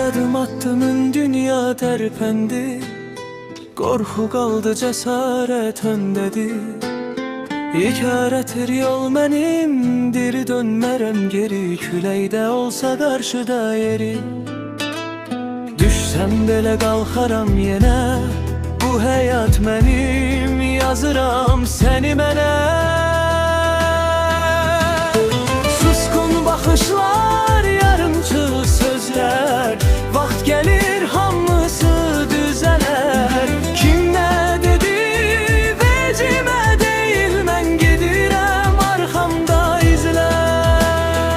adım attımın dünya tərpəndi. Qorxu qaldı, cəsarət öndədir. İkarətir yol mənimdir, dönmərəm geri. Küləkdə olsa qarşıda yeri. Düşsəm belə qalxaram yenə. Bu həyat mənim, yazıram səni mənə. Suskun baxışlar, yarımçıq sözlər. Vaxt gəlir hamısı düzələr. Kim nə dedi vecimə deyil, mən gedirəm arxamda izlər.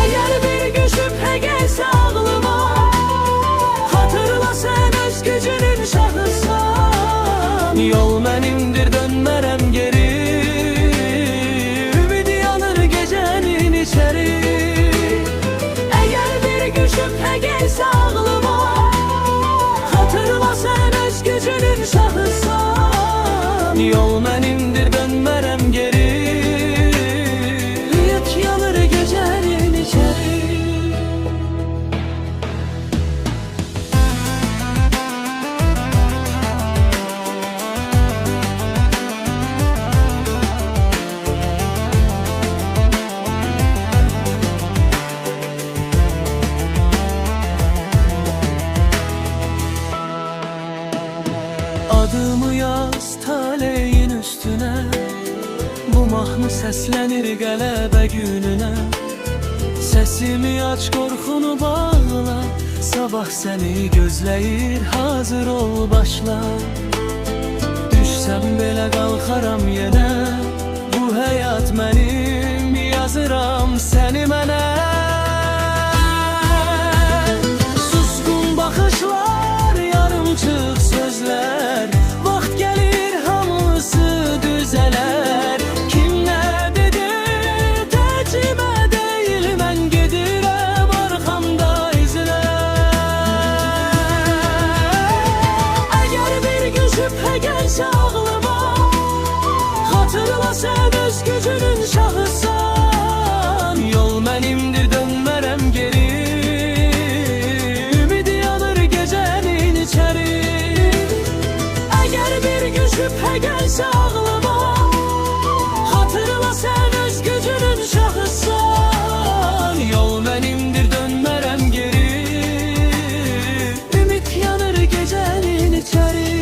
Əgər bir şübhə gəlsə ağlıma, hatırla sən öz gücünün şahısan. Yol mənimdir, dönmərəm geri. Ümid yanır gecənin içəri. Əgər bir şübhə gəlsə ağlıma, hatırla sən öz gücünün şahısan. Yol mənimdir, dönmərəm geri. Ümid yanır gecənin içəri. Adımı yaz taleyin üstüne. Bu mahnı səslənir qələbə gününə. Səsimi aç, qorxunu bağla. Sabah səni gözləyir, hazır ol, başla. Düşsəm belə qalxaram yenə. Bu həyat mənim, yazıram səni mənə. Suskun baxışlar, yarımçıq sözlər. Vaxt gəlir hamısı düzələr. Kim nə dedi tərcümə deyil, mən gedirəm arxamda izlər. Əgər bir gün şübhə gəlsə ağlıma, hatırla sən öz gücünün şahısan. Yol mənimdir, dönmərəm geri. Ümid yanır gecənin içəri. Əgər bir gün şübhə gəlsə ağlıma, hatırla sən öz gücünün şahısan. Yol mənimdir, dönmərəm geri. Ümid yanır gecənin içəri.